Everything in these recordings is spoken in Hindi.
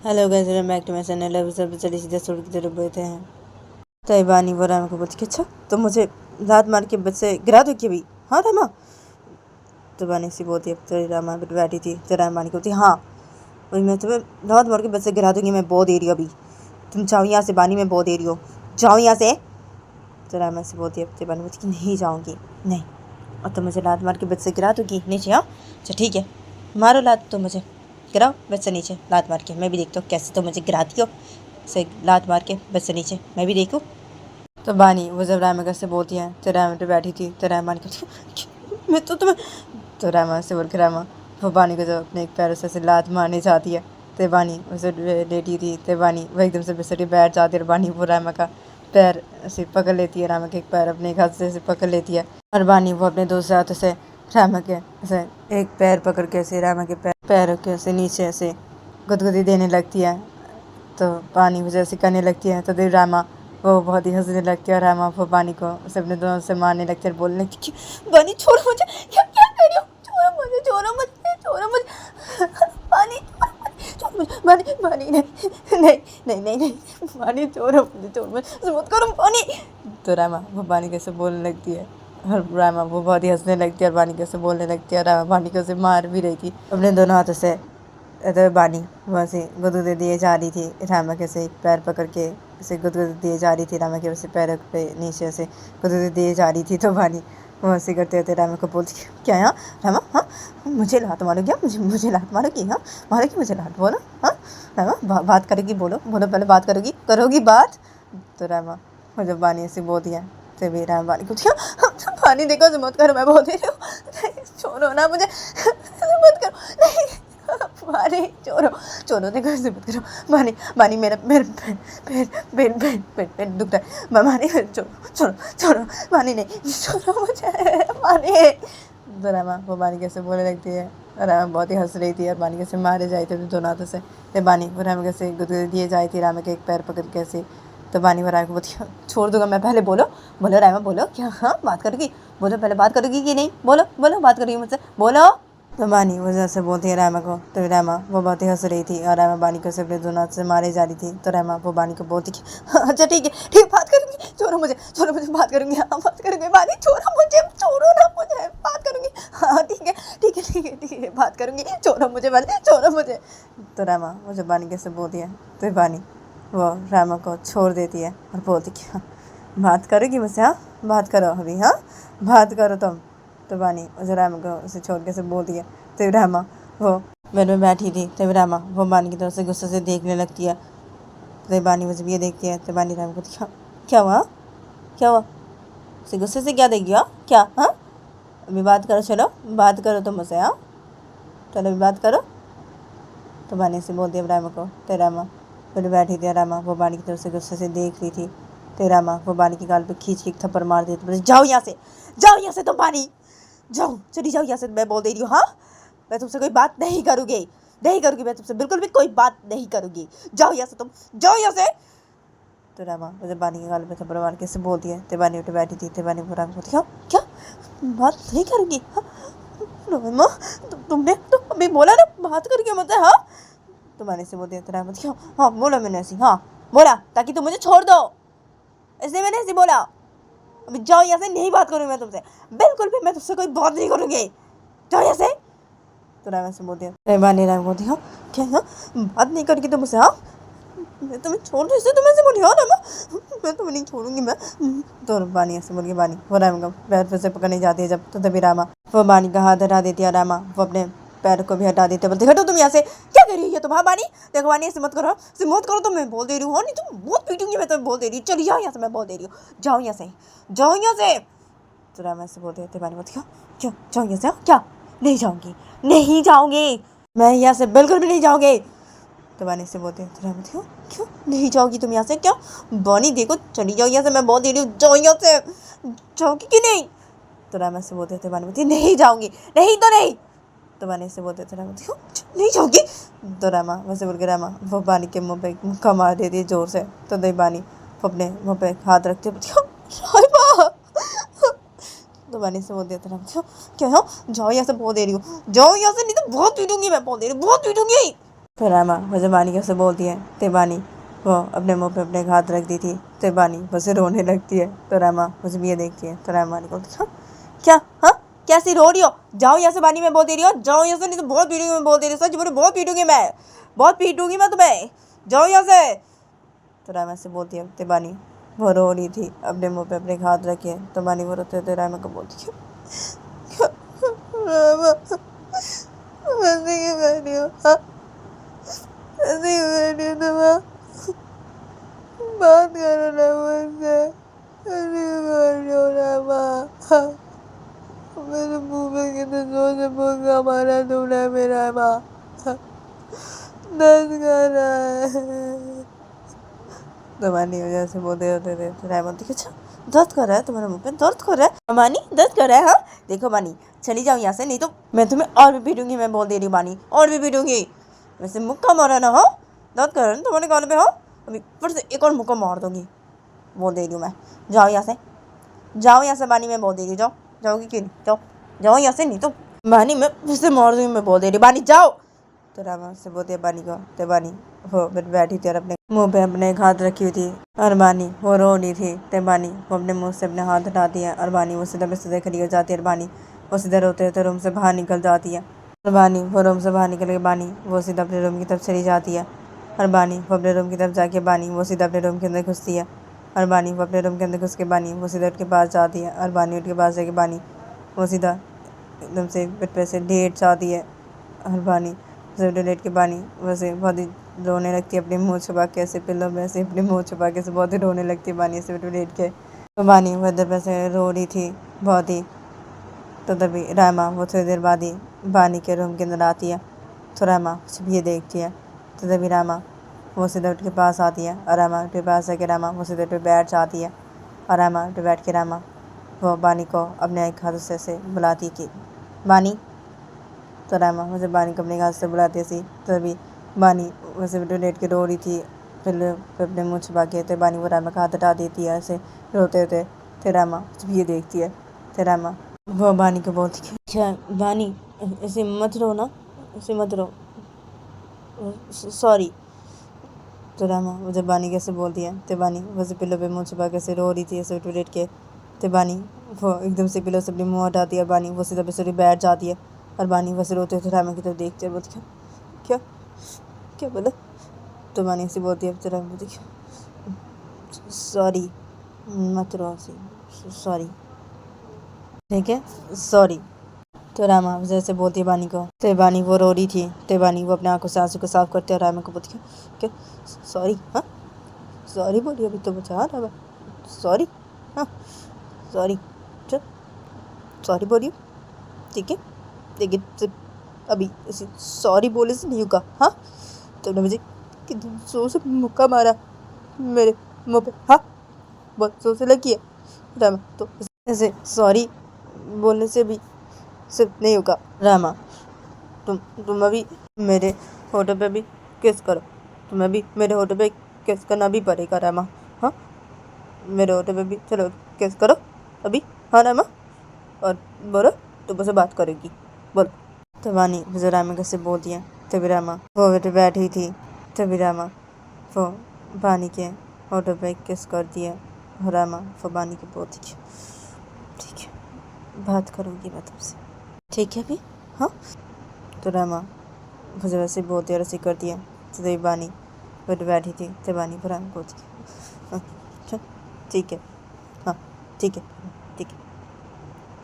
Hello guys, welcome back to my channel. अब सब चलिए सीधे शुरू की तरफ बैठे हैं। तैबानी वो रामा को बोलती अच्छा तो मुझे लात मार के बच्चे गिरा दो कि भी। हाँ रामा। तो बानी सी बोलती अब तो रामा बैठी थी तो रामानी को बोलती हाँ वही मैं तुम्हें लात मार के बच्चे गिरा दूंगी। मैं बहुत दे रही हूँ अभी। तुम जाओ यहाँ से बानी, मैं बहुत दे रही हूँ। जाओ यहाँ से। तो रामा से बोलती अब तैबानी बोलती कि नहीं जाऊँगी नहीं। और तो मुझे लात मार के बच्चे गिरा दूँगी नीचे। हाँ अच्छा ठीक है, मारो लात तो मुझे गिराओ बच्चे नीचे लात मार के। मैं भी देखता हूँ कैसे तो मुझे गिराती हो से लात मार के बच्चे नीचे, मैं भी देखूँ। तो बानी वो जब रामा से बोलती है तो रामा तो बैठी थी तो रामा कहती मैं तो तुम्हें। तो रामा से बोल के रामा वो बानी को जब अपने एक पैरों से लात मारनी चाहती है तो बानी उसे लेटी थी तो बानी वो एकदम से बेसरी बैठ जाती है और बानी वो रामा का पैर ऐसे पकड़ लेती है। रामा के एक पैर अपने एक हाथ से पकड़ लेती है और बानी वो अपने दूसरे हाथों से रामा के ऐसे एक पैर पकड़ के ऐसे रामा के पैरों के ऐसे नीचे ऐसे गुदगुदी देने लगती है। तो पानी वो जैसे करने लगती है तो देव रामा वो बहुत ही हंसने लगती है और रामा वो पानी को उसे अपने दोनों से मारने लगती है और बोलने लगती है पानी छोड़ो मुझे, क्या क्या कर रही हो, छोड़ो मुझे, छोड़ो मुझे, छोड़ो मुझे, पानी छोड़ो मुझे, पानी पानी नहीं नहीं नहीं नहीं नहीं पानी छोड़ो मुझे, छोड़ो मुझे, मत करो पानी। तो रामा वो पानी कैसे बोलने लगती है और रामा वो बहुत ही हंसने लगती है और पानी कैसे बोलने लगती है और रामा पानी को उसे मार भी रही थी अपने दोनों हाथों से। तो बानी वहाँ से गुदगुदे दिए जा रही थी रामा के से पैर पकड़ के उसे गुदगुदे दिए जा रही थी। रामा के वैसे पैरों पे नीचे से गुदगुदे दिए जा रही थी। तो बानी वहाँ से करते करते रामा को बोलती क्या यहाँ रामा, हाँ मुझे लात मारोगी, हाँ मुझे लात मारोगी, हाँ मारोगी मुझे लात, बोलो हाँ रामा बात करेगी, बोलो बोलो पहले बात करोगी बात। तो रामा वो जब बानी ऐसे बोलती है तो भी रामा बानी को पानी देखो मत करो, मैं बोल रही हूँ छोड़ो ना मुझे, मत करो नहीं पानी छोड़ो छोड़ो, देखो ऐसे मत करो पानी पानी, मेरा मेरा पेट दुखता है पानी, छोड़ो छोड़ो छोड़ो पानी नहीं, छोड़ो मुझे पानी। तो रामा वो बानी कैसे बोलने लगती है और रामा बहुत ही हंस रही थी और बानी कैसे मारे जाए थे दोनों हाथों से। तो बानी वो रामा कैसे गुदगुदे दिए जाए थी रामा के एक पैर पकड़ कैसे। तो बानी वो रामा को बोलती छोड़ दूंगा मैं, पहले बोलो बोलो रामा बोलो क्या, हाँ बात करोगी, बोलो पहले बात करोगी कि नहीं, बोलो बोलो बात करोगी मुझसे, बोलो। तो बानी वो जैसे बोलती है रामा को तो रामा वो बहुत ही हंस रही थी और रामा बानी को सिर्फ दोनों हाथ से मारे जा रही थी। तो रामा वो बानी को बोलती कि अच्छा ठीक है बात करूँगी, छोड़ो मुझे बात करूँगी, हाँ बात करूँगी बानी, छोड़ो ना मुझे बात करूँगी, हाँ ठीक है बात करूँगी, छोड़ो मुझे पहले, छोड़ो मुझे। तो रामा वो जब बानी कैसे बोलती है तो बानी वो रामा को छोड़ देती है और बोलती कि हाँ बात करोगी मुझसे, हाँ बात करो अभी, हाँ बात करो तुम। तो बानी उस रामा को उसे छोड़ के से बोल दिया। तो रामा वो बेड में बैठी थी तो रामा वो बानी की तरफ से गुस्से से देखने लगती है। तो बानी मुझे ये देखती है तो बानी रामा को क्या हुआ, क्या हुआ, उसे गुस्से से क्या देगी, हाँ क्या, हाँ अभी बात करो, चलो बात करो तुम मुझसे, हाँ चलो अभी बात करो। तो बानी से बोल दिया रामा को। तो रामा बेड बैठी थी, रामा वो बानी की तरफ से गुस्से से देख रही थी। तो रामा वो बानी की गाल पे खींच के एक थप्पड़ मार देती, बोले जाओ यहाँ से तुम बानी, जाओ चली जाओ यहाँ से, मैं बोल दे रही हूँ, हाँ मैं तुमसे कोई बात नहीं करूँगी मैं तुमसे बिल्कुल भी कोई बात नहीं करूँगी, जाओ यहाँ से तुम, जाओ यहाँ से। तो रामा मुझे बानी के गाल पे थप्पड़ मार के से बोलती है। तो बानी उठ बैठी थी। तो बानी वो रामा बोलती क्या बात नहीं करूँगी, हाँ रामा तुमने तो अभी बोला ना बात करके मतलब, हाँ तो बानी से बोलती है। तो रामा हाँ बोला मैंने ऐसी, हाँ बोला ताकि तुम मुझे छोड़ दो, इसलिए मैंने ऐसे बोला, अभी जाओ यहाँ से, नहीं बात करूँगी मैं तुमसे, बिल्कुल भी मैं तुमसे कोई बात नहीं करूँगी, जाओ यहाँ से। तो रामा से बोलती है बानी रामा बोलती हाँ क्या, हाँ बात नहीं करूँगी तुम मुझसे, हाँ मैं तुम्हें छोड़ दूँ, इससे तुम ऐसे बोली, हाँ रामा मैं तुम्हें नहीं छोड़ूंगी मैं। तो बानी ऐसे बोलिए, बानी वो रामा का पैर फिर से पकड़ने जाती है जब, तो तभी रामा वो बानी का हाथ हटा देती है। रामा वो अपने पैर को भी हटा देते, बोलते हटो तुम यहाँ से, क्या कर रही है तुम, हाँ बानी देखो बानी ऐसे मत करो तो मैं बोल दे रही हूँ, हाँ नहीं तुम बहुत पीटूंगी मैं, तो बोल दे रही हूँ, चली जाओ यहाँ से, मैं बोल दे रही हूँ, जाओ यहाँ से, जाओ यहाँ से। तो रामा ऐसे बोलते हैं। बानी बोलती क्यों जाओ यहाँ से, क्या नहीं जाऊँगी मैं यहाँ से, बिल्कुल भी नहीं जाऊँगी। तो बानी से बोलते हैं। तो रामा क्यों नहीं जाओगी तुम यहाँ से, क्या बानी देखो चली जाओ यहाँ से, मैं बोल दे रही हूँ, जाओ यहाँ से, जाओगी कि नहीं। तो रामा से बोलते थे। बानी बोलती नहीं जाऊँगी, नहीं तो नहीं। तो बानी से बोलते थे। रामा नहीं जाओगी। तो रामा वैसे बोल के रामा वो बानी के मुँह पे मुक्का मार देती है जोर से। तो दही बानी अपने मुँह पे हाथ रखते तो बानी से बोल देते रामा क्या जाओ यहाँ से, बोल दे रही हूँ, जाओ यहाँ से, नहीं तो बहुत पीटूंगी मैं, बोल दे रही हूँ बहुत पीटूंगी। तो रामा वो जब बानी कैसे बोलती है तो बानी वो अपने मुंह पे अपने हाथ रख दी थी तो बानी उसे रोने लगती है। तो रामा मुझे भी ये देखती है। तो रामा बानी को हाँ क्या, हाँ कैसी रो रही हो, जाओ यहाँ से बानी, मैं बोल दे रही हूँ जाओ यहाँ से, नहीं तो बहुत पीटूंगी, मैं बोल दे रही हूँ सच बोलो, बहुत पीटूंगी मैं, बहुत पीटूंगी मैं तुम्हें, जाओ यहाँ से। तो रामा से बोलती है तो बानी वो रो रही थी अपने मुंह पे अपने हाथ रखे। तो बानी वो रोते थे रामा को बोलती है रामा ऐसे क्यों कर रही हो, हाँ ऐसे क्यों कर रही हो तुम, बात करो ना मुझसे, ऐसे क्यों कर रही हो रामा, मेरे मुंह में कितने जोर से मुंगा मारा तुमने मेरा माँ, दर्द कर रहा है। तो मानी वजह से बोलते होते थे। तो रायमन देखिए अच्छा दर्द कर रहा है तुम्हारे मुंह पे, दर्द कर रहा है मानी, दर्द कर रहा है, हाँ देखो मानी चली जाओ यहाँ से, नहीं तो मैं तुम्हें और भी पीटूंगी, मैं बोल दे रही हूँ मानी, और भी पीटूंगी, वैसे मुक्का मारा ना हो, दर्द कर रहा है ना तुम्हारे गाल पे, हो अभी फिर से एक और मुक्का मार दूंगी, बोल दे रही हूँ मैं, जाओ यहाँ से, जाओ यहाँ से बानी, मैं बोल दे रही हूँ, जाओ, जाओगी क्यों नहीं, जाओ जाओ यहाँ से, नहीं तो बानी मैं फिर से मार दूंगी, मैं बोल दे रही हूँ बानी जाओ। तो रामा से बोलती है बानी को। तो बानी वो फिर बैठी थी और अपने मुंह पे अपने हाथ रखी हुई थी और बानी वो रो रही थी। तो बानी वो अपने मुंह से अपने हाथ हटाती है और बानी वो सीधा सीधे खड़ी हो जाती है और बानी वो सीधे रोते होते रूम से बाहर निकल जाती है। और बानी वो रूम से बाहर निकल के बानी वो सीधा अपने रूम की तरफ चली जाती है और बानी वो अपने रूम की तरफ जाके बानी वो सीधा अपने रूम के अंदर घुसती है और बानी वो अपने रूम के अंदर घुस के बानी वो सीधा उठ के पास जाती है और बानी उठ के पास जाके बानी वो सीधा एकदम से बेड पे से लेट जाती है और बानी उसे लेट के बानी वैसे बहुत ही रोने लगती है, अपने मुंह छुपा के ऐसे पिल्लों में ऐसे अपने मुंह छुपा के ऐसे बहुत ही रोने लगती है बानी ऐसे लेट के। तो बानी वो इधर पैसे रो रही थी बहुत ही। तो तभी रामा वो थोड़ी देर बाद ही बानी के रूम के अंदर आती है। तो रामा सिर्फ ये देखती है। तो तभी रामा वो सीधे उठ के पास आती है और रामा के पास आके रामा वो सीधे पे बैठ जाती है और रामा पे बैठ के रामा वो बानी को अपने एक हाथ से ऐसे बुलाती कि बानी। तो रामा मुझे बानी को अपने हाथ से बुलाती थी। तभी बानी वैसे लेट के रो रही थी, फिर अपने मुँह छुपा के। तो बानी वो रामा का हाथ हटा देती है ऐसे रोते होते। तो रामा ये देखती है। तो रामा वो बानी को बोलती है क्या बानी ऐसे मत रो ना, ऐसे मत रो, सॉरी। तो रामा मुझे बानी कैसे बोलती है। तो बानी वैसे पिल्लो पे मुँह छुपा के ऐसे रो रही थी ऐसे लेट के। तो बानी वो एकदम से पिल्लो से अपनी मुँह हटाती है। बानी वो सीधा पे बैठ जाती है और बानी वैसे रोते थे रामा की तरफ देखते हैं, बोलती क्या क्या क्या बोला। तो बानी ऐसे बोलती है तो रामा बोलती क्या सॉरी मत रो ऐसे, सॉरी ठीक है सॉरी। तो रामा जैसे बोलती है बानी को। तो बानी वो रो रही थी। तो बानी वो अपने आंखों से आंसू को साफ करते और रामा को बोलती क्या सॉरी, हाँ सॉरी बोलिए अभी तो बचा रामा, सॉरी हाँ सॉरी, चल सॉरी बोलिए ठीक है, लेकिन सिर्फ अभी ऐसे सॉरी बोले से नहीं होगा, हाँ तुमने मुझे कितने जोर से मुक्का मारा मेरे मुँह पे, हाँ बहुत जोर से लगी है रामा, तो ऐसे सॉरी बोलने से भी सिर्फ नहीं होगा रामा, तुम अभी मेरे होठों पे भी किस करो, तुम्हें भी मेरे होठों पे किस करना भी पड़ेगा रामा, हाँ मेरे होठों पे भी चलो किस करो अभी, हाँ रामा, और बोलो तुम मुझसे बात करेगी बोलो। तो वानी मुझे रामा कैसे बोलती है। तभी रामा वो बेटे बैठी थी। तभी रामा वो वानी के होठों पे किस करती है और रामा वो वानी की बोलती है ठीक है बात करूँगी मैं तुमसे, ठीक है अभी, हाँ। तो रामा मुझे वैसे बोलती है और ऐसे करती है। तो तभी बानी वो बैठी थी। तो बानी फिर रामा बोलती है अच्छा ठीक है, हाँ ठीक है ठीक है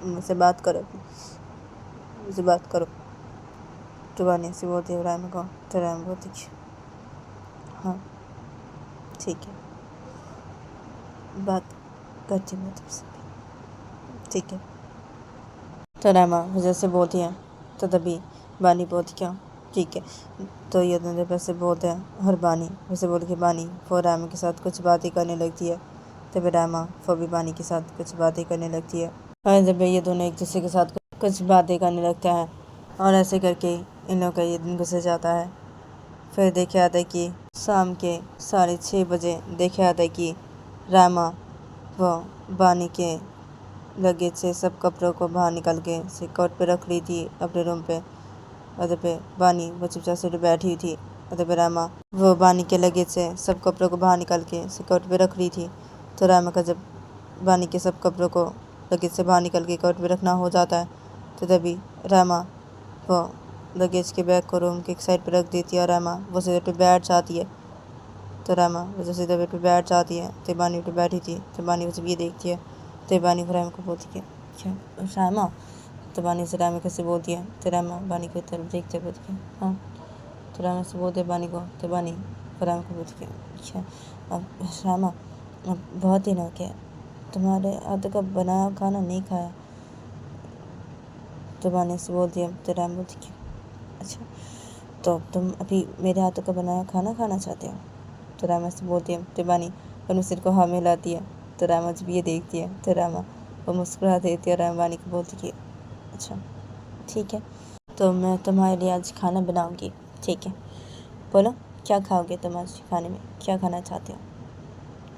मुझसे बात करो, मुझसे बात करो। तो बानी ऐसे बोलती है रामा को। तो रामा बोलती है हाँ ठीक है बात करती हूँ मैं तुमसे, ठीक है। तो रामा मुझे से बोलती है। तो तभी बानी बोलती क्या ठीक है। तो ये दोनों पैसे बोलते हैं और बानी वैसे बोल के बानी वो रामा के साथ कुछ बातें करने लगती है। तभी रामा वो भी बानी के साथ कुछ बातें करने लगती है और जब ये दोनों एक दूसरे के साथ कुछ बातें करने लगते हैं और ऐसे करके इन लोगों का ये दिन गुजर जाता है। फिर देखे आता है कि शाम के 6:30 बजे देखे आता है कि रामा वो बानी के लगेज से सब कपड़ों को बाहर निकाल के से कोट पे रख रही थी अपने रूम पे। और पे बानी वो चुपचाप से बैठी हुई थी तब रामा वो बानी के लगेज से सब कपड़ों को बाहर निकाल के कवर पे रख रही थी। तो रामा का जब बानी के सब कपड़ों को लगेज से बाहर निकाल के कवर पे रखना हो जाता है तो तभी रामा वो लगेज के बैग को रूम के एक साइड पे रख देती है और रामा वो सीधे पे बैठ जाती है। तो रामा वो जब सीधे पे बैठ जाती है तो बानी पे बैठी थी। तो बानी वो जब ये देखती है तो बानी रामा को बोलती है क्या रामा। तो बानी से रामा कैसे बोलती है तो रामा बानी की तरफ देखते बोलती है हाँ। तो रामा से बोलते बानी को तो बानी रामा को बोलती है अच्छा अब रामा अब बहुत दिन हो गया तुम्हारे हाथ का बनाया खाना नहीं खाया। तो बानी से बोलती है तो रामा बोलती है अच्छा तो तुम अभी मेरे हाथों का बनाया खाना खाना चाहते हो। तो रामा से बोलती है तो बानी अपने सिर को हाँ मिलाती है। तो रामा जब ये देखती है तो रामा वो मुस्कुरा देती है और रामा बानी को बोलती है अच्छा ठीक है तो मैं तुम्हारे लिए आज खाना बनाऊंगी ठीक है। बोलो क्या खाओगे तुम आज खाने में क्या खाना चाहते हो।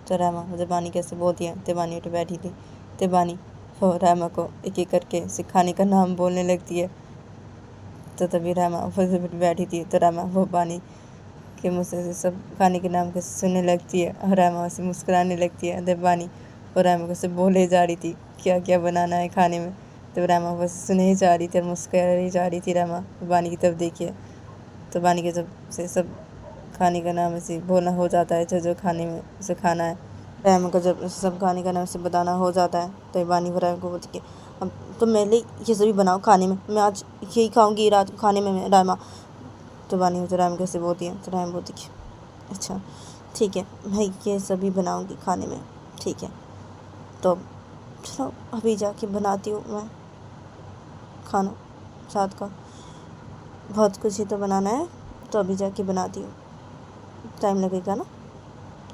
तो रामा मुझे बानी कैसे बोलती है तो बानी उठ बैठी थी। तो बानी वो रामा को एक एक करके सिखाने का नाम बोलने लगती है। तो तभी रामा वो जब बैठी थी तो रामा वो बानी के मुँह से सब खाने के नाम को सुनने लगती है और रामा उसे मुस्कुराने लगती है। जब बानी और रामा को से बोले जा रही थी क्या क्या बनाना है खाने में। तो रामा बस सुने ही जा रही थी और मुस्कुरा जा रही थी। रामा बानी की तरफ देखिए तो बानी के जब से सब खाने का नाम ऐसे बोलना हो जाता है जो जो खाने में उसे खाना है। रामा को जब सब खाने का नाम से बताना हो जाता है तो बानी रामा को बोलती है अब तुम मेरे लिए ये सभी बनाओ खाने में मैं आज यही खाऊंगी रात को खाने में रामा। तो बानी मुझे राम कैसे बोलती है तो राम बोलती है अच्छा ठीक है मैं ये सभी बनाऊंगी खाने में ठीक है। तो चलो अभी जाके बनाती हूँ मैं खाना रात का बहुत कुछ ही तो बनाना है तो अभी जाके बनाती हूँ टाइम लगेगा ना।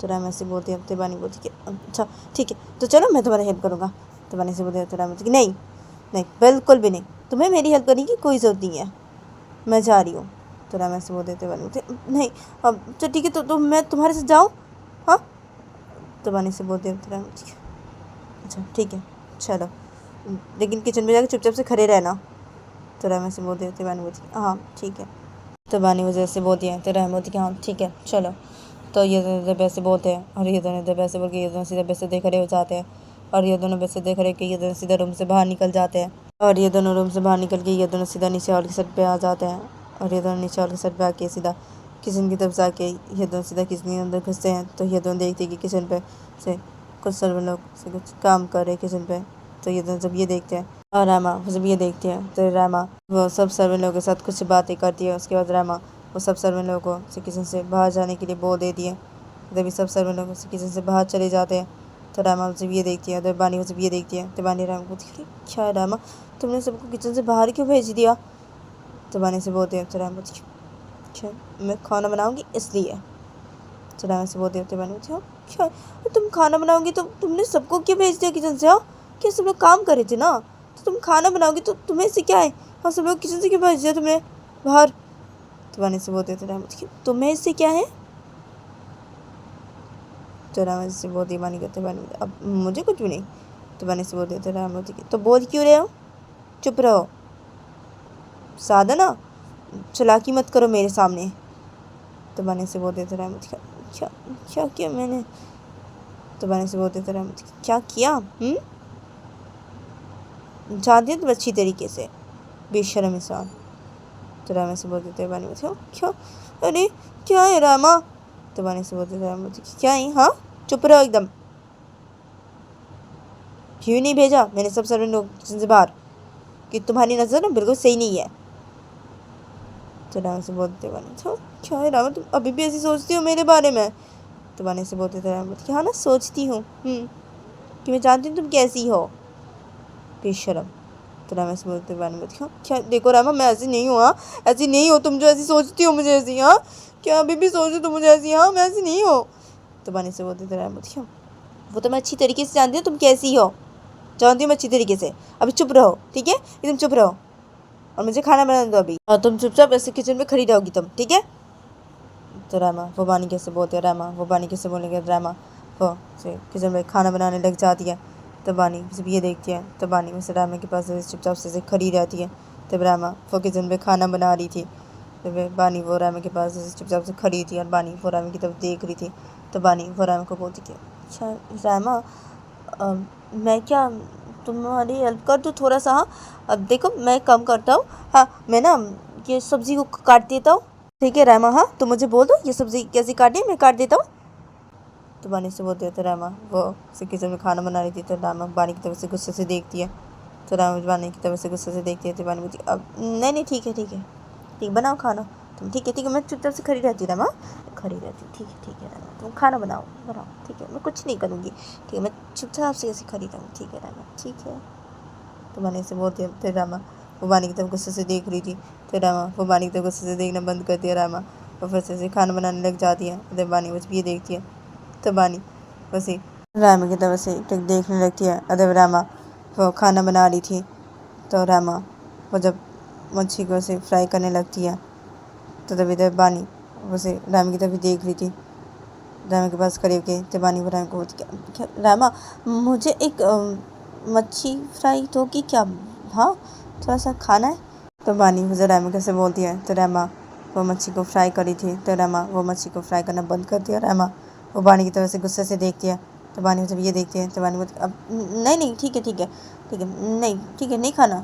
तो राम ऐसे बोलती है तो बानी बोलती है अच्छा ठीक है तो चलो मैं तुम्हारी हेल्प करूँगा। तो बानी से बोलती है तो राम बोलती नहीं नहीं बिल्कुल भी नहीं तुम्हें मेरी हेल्प करने की कोई ज़रूरत नहीं है मैं जा रही हूँ। तो राम ऐसे बोल देते बानी बोलते नहीं अब तो ठीक है तो मैं तुम्हारे साथ जाऊँ हाँ। तो बानी से बोलते तो राम बोलती अच्छा ठीक है चलो लेकिन किचन में जाकर चुपचाप से खड़े रहना। तो राम ऐसे बोल देते बानी बोलती हाँ ठीक है। तो बानी वजह से बोलती है तो राम बोलती हाँ ठीक है चलो। तो ये दोनों जब ऐसे बोलते हैं और ये दोनों जब ऐसे बोल के ये दोनों सीधा बेसे देख रहे हो जाते हैं और ये दोनों बेसे देख रहे कि ये दोनों सीधा रूम से बाहर निकल जाते हैं और ये दोनों रूम से बाहर निकल के ये दोनों सीधा नीचे हॉल की छत पे आ जाते हैं और ये दोनों नीचे हॉल की छत पे आके सीधा किचन की तरफ जाके ये दोनों सीधा किचन के अंदर घुसते हैं। तो ये दोनों देखते हैं कि किचन पे से कुछ सर्वेंट लोग से कुछ काम कर रहे किचन पे। तो ये दोनों जब ये देखते हैं और रामा जब ये देखते हैं तो रामा वो सब सर्वेंट लोगों के साथ कुछ बातें करती है। उसके बाद रामा वो सब सर्वेंट लोगों को से किचन से बाहर जाने के लिए बोल देती है। तभी सब सर्वेंट लोग से किचन से बाहर चले जाते हैं। तो रामा जब ये देखती है तो बानी जब ये देखती है तो बानी रामा को बोलती है क्या रामा तुमने सबको किचन से बाहर क्यों भेज दिया। तो बानी से बोलते हैं तो रामा बोलती क्या मैं खाना बनाऊंगी इसलिए। तो रामा से बोलते हैं तो बानी बोलती क्या तुम खाना बनाओगी तो तुमने सबको क्यों भेज दिया किचन से। हाँ क्या सब लोग काम कर रहे थे ना तो तुम खाना बनाओगी तो तुम्हें इससे क्या है। हाँ सब लोग किचन से क्यों भेज दिया तुमने बाहर। तो बानी से बोलते हैं तो रामा तुम्हें इससे क्या है। तो रामा से बोलती बानी कहते बानी अब मुझे कुछ भी नहीं। तो बानी से बोलते थे रामा बोलती तो बोल क्यों रहे हो चुप रहो साधना चालाकी मत करो मेरे सामने। तो बानी से बोलते थे रामा क्या क्या किया मैंने। तो बानी से बोलते थे रामा क्या किया जानती है तुम अच्छी तरीके से बेशर्म इंसान। तो रामा से बोलते थे बानी बोलते क्या अरे क्या है रामा। तो बानी से बोलते थे रामा क्या है हाँ चुप रहो एकदम क्यों नहीं भेजा मैंने सब सर्वेंट लोग किचन से बाहर कि तुम्हारी नज़र ना बिल्कुल सही नहीं है। तो रामा से बोलते बानी क्या है रामा तुम अभी भी ऐसी सोचती हो मेरे बारे में। तो बानी से बोलते थे रामा हाँ ना सोचती हूँ कि मैं जानती हूँ तुम कैसी हो बेशर्म। तो रामा से बोलते बानी क्या देखो रामा मैं ऐसी नहीं हूँ हाँ ऐसी नहीं हो तुम जो ऐसी सोचती हो मुझे ऐसी हाँ क्या अभी भी सोचो तुम मुझे ऐसी हाँ मैं ऐसी नहीं हो। तो बानी से बोलते थे रामा वो तो मैं अच्छी तरीके से जानती हूँ तुम कैसी हो जानती हूँ मैं अच्छी तरीके से। अभी चुप रहो ठीक है एकदम चुप रहो और मुझे खाना बनाने दो अभी और तुम चुपचाप ऐसे किचन में खड़ी रहोगी तुम ठीक है। तो रामा वो बानी कैसे बोलते हैं रामा वो बानी कैसे बोलेंगे रामा वो से किचन में खाना बनाने लग जाती है। तो बानी जब ये देखती है तो बानी वैसे रामा के पास चुपचाप से खड़ी रहती है। तब रामा वो किचन में खाना बना रही थी। तो वे बानी वो रामा के पास ऐसे चुपचाप से खड़ी थी और बानी वो रामा की तरफ देख रही थी। तो बानी वो रामा को बोलती कि अच्छा रामा, मैं क्या तुम्हारी हेल्प कर दूँ थोड़ा सा? हाँ, अब देखो मैं कम करता हूँ। हाँ, मैं ना ये सब्ज़ी को काट देता हूँ। ठीक है रामा, हाँ तो मुझे बोल दो ये सब्ज़ी कैसे काटनी है, मैं काट देता हूँ। तो बानी से बोलते थे रामा वो से किचन में खाना बना रही थी। तो रामा बानी की तरफ से गुस्से से देखती है। तो रामा बानी की तरफ से गुस्से से देखती है। तो बानी बोलती अब नहीं ठीक है ठीक बनाओ खाना तुम। ठीक है मैं चुपचाप से खड़ी रहती रामा, खड़ी रहती। ठीक है रामा, तुम खाना बनाओ ठीक है, मैं कुछ नहीं करूँगी। ठीक है मैं चुपचाप से ऐसे खड़ी रहूँ। ठीक है रामा ठीक है। तो बानी से बोलते थे रामा वो बानी की तरफ गुस्से से देख रही थी। तो रामा वो बानी की तरफ गुस्से से देखना बंद कर दिया। रामा वो फिर से खाना बनाने लग जाती है। तो बानी बस ये देखती है। तो बानी वैसे रामा की तरफ से देखने लगती है। अदब रामा वो खाना बना रही थी। तो रामा वो जब मच्छी को ऐसे फ्राई करने लगती है तो तभी तब बानी वैसे रामा की तरफ देख रही थी। रामा के पास खड़े होके तो बानी वो रामा को बोलती क्या रामा मुझे एक मच्छी फ्राई तो की क्या? हाँ थोड़ा सा खाना है। तो बानी मुझे रामा कैसे बोलती है। तो रामा वो मच्छी को फ्राई करी थी। तो रामा वो मच्छी को फ्राई करना बंद कर दिया। रामा वो बानी की तरफ से गुस्से से देखती है। तो बानी जब ये देखती है तो बानी बोलती अब नहीं ठीक है नहीं ठीक है नहीं खाना।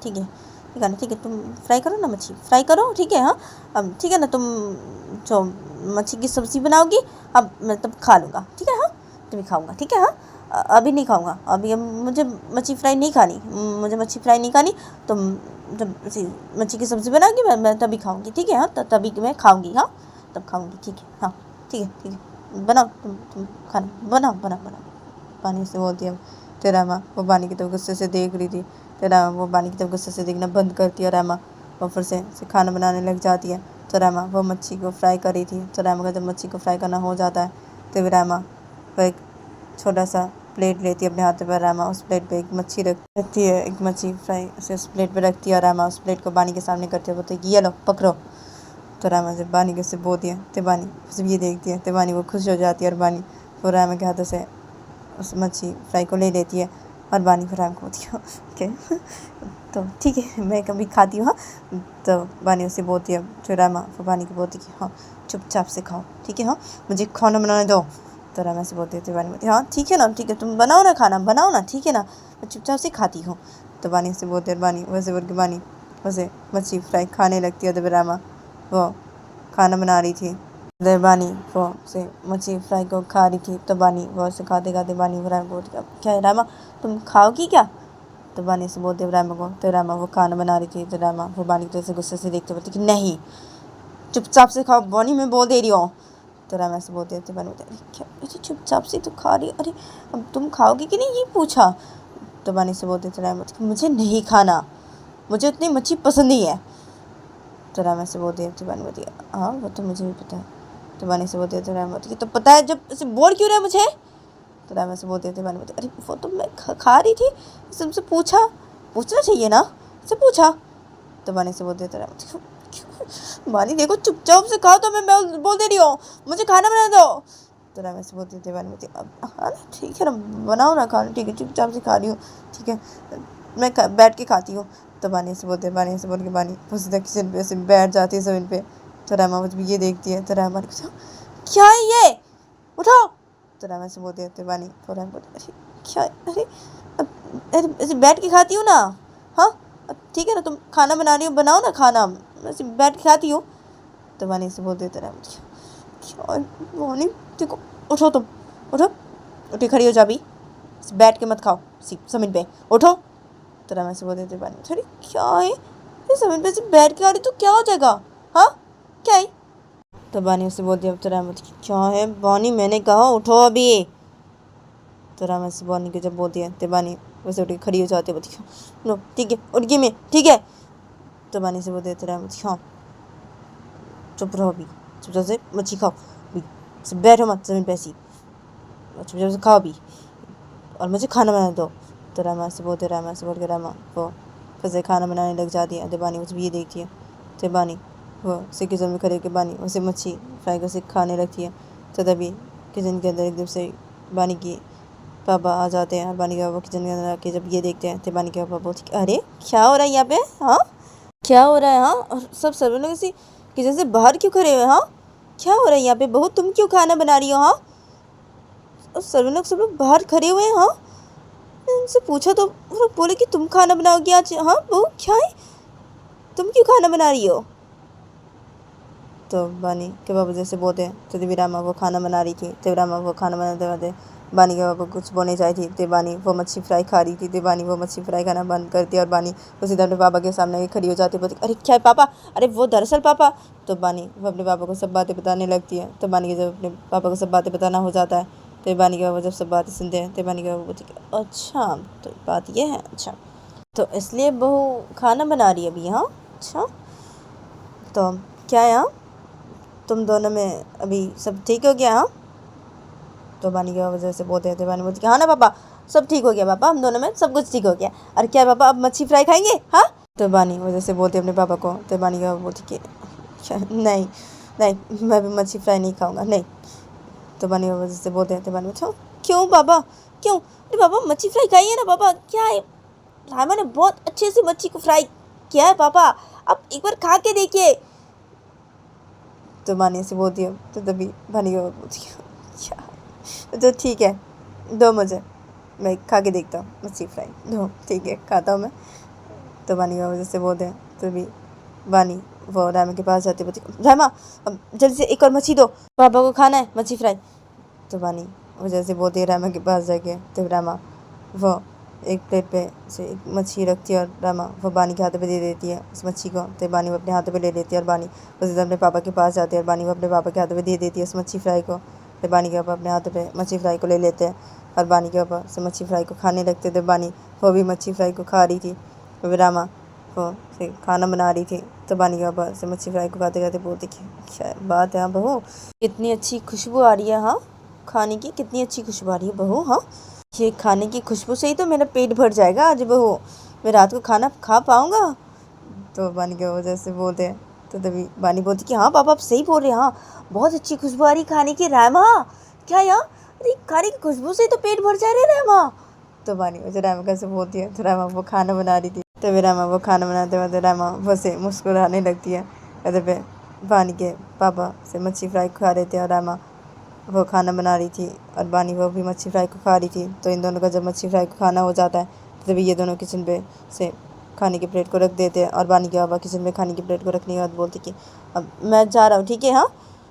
ठीक है नहीं खाना। ठीक है तुम फ्राई करो ना, मच्छी फ्राई करो। ठीक है हाँ अब ठीक है ना, तुम जो मच्छी की सब्ज़ी बनाओगी अब मैं तब खा लूँगा। ठीक है हाँ तभी खाऊँगा। ठीक है हाँ अभी नहीं खाऊँगा। अभी मुझे मच्छी फ्राई नहीं खानी, मुझे मच्छी फ्राई नहीं खानी। तुम जब मच्छी की सब्ज़ी बनाओगी मैं तभी खाऊँगी। ठीक है हाँ तभी मैं खाऊँगी। हाँ तब खाऊँगी। ठीक है हाँ ठीक है बनाओ तुम खाना बनाओ। पानी से बोलती है। तो रामा वो बानी की तरफ गुस्से से देख रही थी। तो रामा वो बानी की तरफ गुस्से से देखना बंद करती है। रामा वो फिर से खाना बनाने लग जाती है। तो रामा वो मच्छी को फ्राई कर रही थी। तो रामा का जब मच्छी को फ्राई करना हो जाता है तो रामा वो एक छोटा सा प्लेट लेती है अपने हाथ पर। रामा उस प्लेट पे एक मच्छी रखती है, एक मच्छी फ्राई उसे उस प्लेट पे रखती है। रामा उस प्लेट को बानी के सामने करती है, बोलती है कि ये लो पकड़ो। तो रामा जब बानी के से बोलती है तो बानी सब ये देखती है। तो बानी वो खुश हो जाती है और बानी वो रामा के हाथों से उस मच्छी फ्राई को ले लेती है और बानी फिर राम को बोलती है ओके तो ठीक है मैं कभी खाती हूँ। हाँ तो बानी उससे बोलती है। तो रामा फिर बानी को बोलती है कि हाँ चुपचाप से खाओ। ठीक है हाँ मुझे खाना बनाने दो। तो रामा से बोलती है। तो बानी बोलती है हाँ ठीक है ना ठीक है तुम बनाओ ना खाना बनाओ ना। ठीक है ना मैं चुपचाप से खाती हूँ। तो बानी से बोलते हैं। बानी वैसे बोल के बानी वैसे मच्छी फ्राई खाने लगती है। तो रामा वो खाना बना रही थी। बानी वो से मच्छी फ्राई को खा रही थी। तो बानी वो से खाते खाते बानी वो रामा बोलती क्या है रामा तुम खाओगी क्या? तो बानी से बोलते रामा को। तो रामा वो खाना बना रही थी। तो रामा वो बानी की तरफ से गुस्से से देखते बोलती कि नहीं चुपचाप से खाओ, बानी मैं बोल दे रही हूँ। तो रामा से बोलते थे। बानी बोलते क्या अरे चुपचाप से तो खा रही, अरे अब तुम खाओगी कि नहीं ये पूछा। तो बानी से बोलते थे रामा मुझे नहीं खाना, मुझे उतनी मच्छी पसंद नहीं है। तो रामा से बोलते थे। बानी बोलती हाँ वो तो मुझे भी पता है। तो बानी से बोलते थे। रामा बोलती तो पता है जब ऐसे बोल क्यों रहा है मुझे? तो रामा से बोलते थे। बानी बोलती अरे वो तो मैं खा रही थी, तुमसे पूछना चाहिए ना, से पूछा। तो बानी से बोलते थे। रामा बानी देखो चुपचाप से खाओ, तो मैं बोल दे रही हूँ मुझे खाना बना दो। तो रामा से बोलते थे। बानी बोलती अब हाँ ठीक है ना बनाओ ना खाना। ठीक है चुपचाप से खा रही हूँ। ठीक है मैं बैठ के खाती हूँ। तो बानी से बोलते बानी से बोल के बानी सीधा किचन पे से बैठ जाती है ज़मीन पे। तो रामा मुझे भी ये देखती है। तो रामा क्या है ये उठो। तो रामा से बोलते थे। बानी तो रामा बोलते अरे क्या अरे अरे ऐसे बैठ के खाती हूँ ना। हाँ ठीक है ना तुम खाना बना रही हो बनाओ ना खाना, ऐसे बैठ के खाती हूँ। तो बानी से बोलते थे। रामा क्या बानी देखो उठो तुम उठी खड़ी हो जा भी, बैठ के मत खाओ ज़मीन पे उठो। तो रामा से बोलते थे। बानी अरे क्या है ये ज़मीन पे से बैठ के आ रही तो क्या हो जाएगा? हाँ क्या है? तो बानी उससे बोलती है। तो रामा क्या है बानी मैंने कहा उठो अभी। तो रामा से बानी को जब बोलती है तो बानी वैसे उठ के खड़ी हो जाती है। बोलती नो ठीक है उठ गई मैं ठीक है। तो बानी से बोलते हैं। तो रामा हाँ चुप रहो अभी, चुपचाप से मच्छी खाओ अभी, बैठो मत ज़मीन पे ऐसी, चुपचाप से खाओ अभी और मुझे खाना बना दो। तो रामा से बोलते रामा से बोल के रामा वो फिर से खाना बनाने लग जाती है। तो बानी मुझे भी ये देखती है। तो बानी वो से किचन में खड़े होकर बानी उसे मच्छी फ्राई को से खाने लगती है। तो तभी किचन के अंदर एकदम से बानी की पापा आ जाते हैं। बानी के पापा किचन के अंदर आके जब ये देखते हैं तो बानी के पापा बोलते अरे क्या हो रहा है यहाँ पे? हाँ क्या हो रहा है हाँ? और सब सर्वे लोग इसी किचन से बाहर क्यों खड़े हुए हाँ? क्या हो रहा है यहाँ पे? बहू तुम क्यों खाना बना रही हो हाँ? और सर्वे लोग सब लोग बाहर खड़े हुए हैं हाँ? उनसे पूछा तो वो लोग बोले कि तुम खाना बनाओगी आज। हाँ बहू क्या है, तुम क्यों खाना बना रही हो? तो बानी के बाबा जैसे बोलते हैं तो देवीरामा वो खाना बना रही थी। देवीरामा वो खाना बनाते बनाते बानी के बाबा कुछ बोलने चाही थी। तो बानी वो मच्छी फ्राई खा रही थी। तो बानी वो मच्छी फ्राई खाना बंद करती और बानी उसी तरह अपने पापा के सामने खड़ी हो जाती, बोलती अरे क्या है पापा, अरे वो दरअसल पापा। तो बानी वो अपने पापा को सब बातें बताने लगती है। तो बानी के जब अपने पापा को सब बातें बताना हो जाता है तो बानी के बाबा जब सब बातें सुनते हैं तो बानी के बाबा बोलती अच्छा तो बात ये है, अच्छा तो इसलिए बहू खाना बना रही है अभी हाँ? अच्छा तो क्या है हाँ, तुम दोनों में अभी सब ठीक हो गया हाँ? तो बानी की वजह से बोलते थे। बानी बोलती हाँ ना पापा सब ठीक हो गया पापा, हम दोनों में सब कुछ ठीक हो गया। अरे क्या पापा अब मच्छी फ्राई खाएंगे हाँ? तो बानी वजह से बोलते अपने पापा को। तो बानी की बोलती कि नहीं नहीं मैं भी मच्छी फ्राई नहीं खाऊंगा नहीं। तो बानी की वजह से बोलते हैं। तो बानी बोलते क्यों पापा क्यों? अरे पापा मच्छी फ्राई खाइए ना पापा, क्या है रामा ने बहुत अच्छे से मच्छी को फ्राई किया है पापा, आप एक बार खा के देखिए। तो बानी से बोलती है। तो तभी बानी को बोलती है क्या, तो ठीक है दो मुझे, मैं खा के देखता हूँ मच्छी फ्राई, दो ठीक है खाता हूँ मैं। तो बानी की वजह से बोलते हैं। तभी बानी वो रामा के पास जाती, बोलती रामा अब जल्दी से एक और मच्छी दो, पापा को खाना है मच्छी फ्राई। तो बानी वजह से बोलती है रामा के पास जाके। तो रामा वो एक प्लेट पे से एक मच्छी रखती है और रामा वो बानी के हाथों पे दे देती है उस मच्छी को। तो बानी वो अपने हाथों पे ले लेती है और बानी उसी तरह अपने पापा के पास जाती है और बानी वो अपने पापा के हाथों पे दे देती है उस मच्छी फ्राई को। फिर बानी के पापा अपने हाथों पे मच्छी फ्राई को ले लेते हैं और बानी के पापा से मच्छी फ्राई को खाने लगते थे। बानी वो भी मच्छी फ्राई को खा रही थी। फिर रामा वो से खाना बना रही थी। तो बानी के पापा से मच्छी फ्राई को खाते खाते बोलते कि क्या बात है हाँ बहू, कितनी अच्छी खुशबू आ रही है हाँ खाने की, कितनी अच्छी खुशबू आ रही है बहू हाँ, ये खाने की खुशबू से ही तो मेरा पेट भर जाएगा आज बहू, मैं रात को खाना खा पाऊँगा। तो बानी की वजह से बोलते हैं। तो तभी बानी बोलती कि हाँ पापा आप सही बोल रहे हैं हाँ, बहुत अच्छी खुशबू आ रही खाने की रामा, क्या यार अरे खाने की खुशबू से ही तो पेट भर जा रहे रामा। तो बानी वजह रामा कैसे बोलती है। तो रामा वो खाना बना रही थी। तो फिर रामा वो खाना बनाते वक्त रामा वो से मुस्कुराने लगती है। कहते पे बानी के पापा से मच्छी फ्राई खा रहे थे और रामा वो खाना बना रही थी और बानी वो भी मच्छी फ्राई को खा रही थी। तो इन दोनों का जब मच्छी फ्राई को खाना हो जाता है तभी ये दोनों किचन पे से खाने की प्लेट को रख देते हैं और बानी के बाबा किचन में खाने की प्लेट को रखने के बाद बोलते कि अब मैं जा रहा हूँ ठीक है हाँ,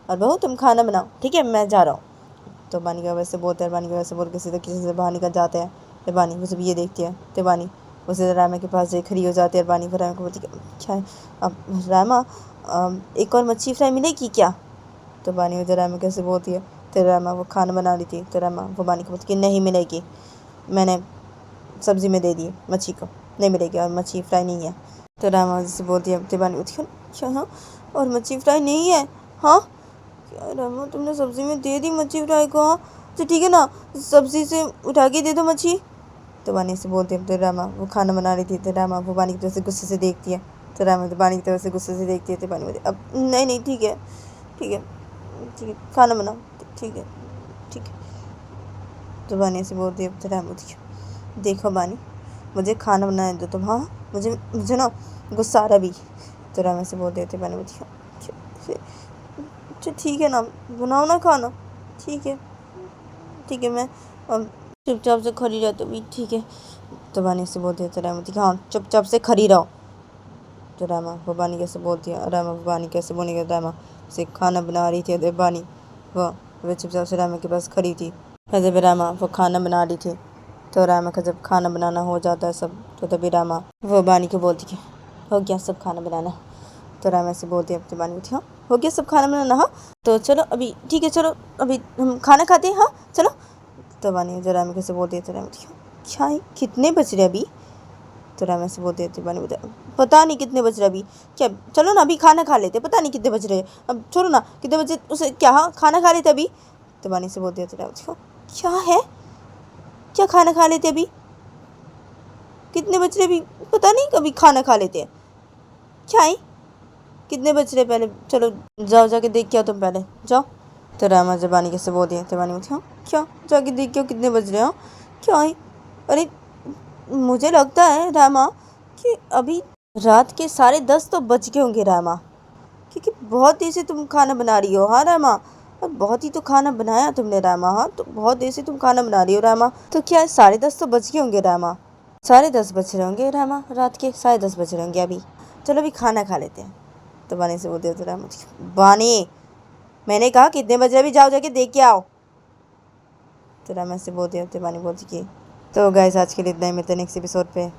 और बहू तुम खाना बनाओ ठीक है मैं जा रहा हूँ। तो बानी के बाबा से बोलते हैं। बानी के बाबा से बोल के सीधे किचन से बाहर निकल जाते हैं। तो बानी वो सब ये देखती है। तो बानी उसे रामा के पास जाए खड़ी हो जाती है और बानी फिर रामा को बोलती क्या है अब रामा एक और मच्छी फ्राई मिलेगी क्या? तो बानी उधर रामा कैसे बोलती है। तो रामा वो खाना बना रही थी। तो रामा वो बानी को बोलती कि नहीं मिलेगी, मैंने सब्ज़ी में दे दी मच्छी को, नहीं मिलेगी और मच्छी फ्राई नहीं है। तो रामा जैसे बोलती है। तो बानी बोलती अच्छा हाँ और मच्छी फ्राई नहीं है हाँ? क्या रामा तुमने सब्ज़ी में दे दी मच्छी फ्राई को हाँ? तो ठीक है ना सब्ज़ी से उठा के दे दो मच्छी। तो बानी से बोलती है। तो रामा वो खाना बना रही थी। तो रामा वो बानी की तरफ से गुस्से से देखती है। तो रामा तो बानी की तरफ से गुस्से से देखती है। तो बानी बोलती अब नहीं नहीं ठीक है ठीक है ठीक है खाना बनाओ ठीक है ठीक है। तो बानी से बोलती है। तो रामा बोलती है देखो बानी मुझे खाना बनाने दो तुम हाँ, मुझे मुझे ना गुस्सा आ रहा भी। तो रामा से बोलते थे। बानी बोलती है अच्छा ठीक है ना बनाओ ना खाना ठीक है मैं चुपचाप से खड़ी रहती हूँ ठीक है। तो बानी से बोलती है। तो रामा बोलती है हाँ चुपचाप से खड़ी रहो। तो रामा वो बानी कैसे बोलती है। रामा वो बानी कैसे बोलेंगे, रामा से खाना बना रही थी। तो बानी वो चुपचाप से रामा के पास खड़ी थी। जब रामा वो खाना बना रही थी। तो रामा का जब खाना बनाना हो जाता है सब तो तभी रामा वो बानी को बोलती है हो गया सब खाना बनाना। तो रामा से बोलती है। तो बानी बोलती हाँ हो गया सब खाना बनाना हाँ, तो चलो अभी ठीक है चलो अभी हम खाना खाते हैं हाँ चलो। तो बानी जो रामा कैसे बोलती है। तो रामा बोलती क्या है कितने बज रहे अभी? तो रामा से बोलते थे। बानी बोलते पता नहीं कितने बज रहे अभी, क्या चलो ना अभी खाना खा लेते, पता नहीं कितने बज रहे अब छोड़ो ना कितने बजे उसे क्या हाँ खाना खा लेते अभी। तो बानी से बोलते थे। रामा क्या है क्या खाना खा लेते अभी, कितने बज रहे अभी, पता नहीं कभी खाना खा लेते हैं क्या है कितने बज रहे पहले चलो जाओ जाके देख के आओ तुम पहले जाओ। तो रामा जब बानी कैसे बोलती है। तो बानी बोलती हाँ क्या जाके देख के आओ कितने बज रहे हो क्या है? अरे मुझे लगता है रामा कि अभी रात के 10:30 तो बज गए होंगे रामा, क्योंकि बहुत देर से तुम खाना बना रही हो। हाँ रामा, और बहुत ही तो खाना बनाया तुमने रामा। हाँ तो बहुत देर से तुम खाना बना रही हो रामा, तो क्या 10:30 तो बज गए होंगे रामा? 10:30 बज रहे होंगे रामा, रात के 10:30 बज रहे होंगे अभी। चलो अभी खाना खा लेते हैं। तो बानी से बोलते हो तो रामा, बानी मैंने कहा कितने बजे, अभी जाओ जाके देख के आओ। तो रामा से बोलते होते बानी बोलती कि तो गाइस आज के लिए इतना ही, मिलते हैं नेक्स्ट एपिसोड पे।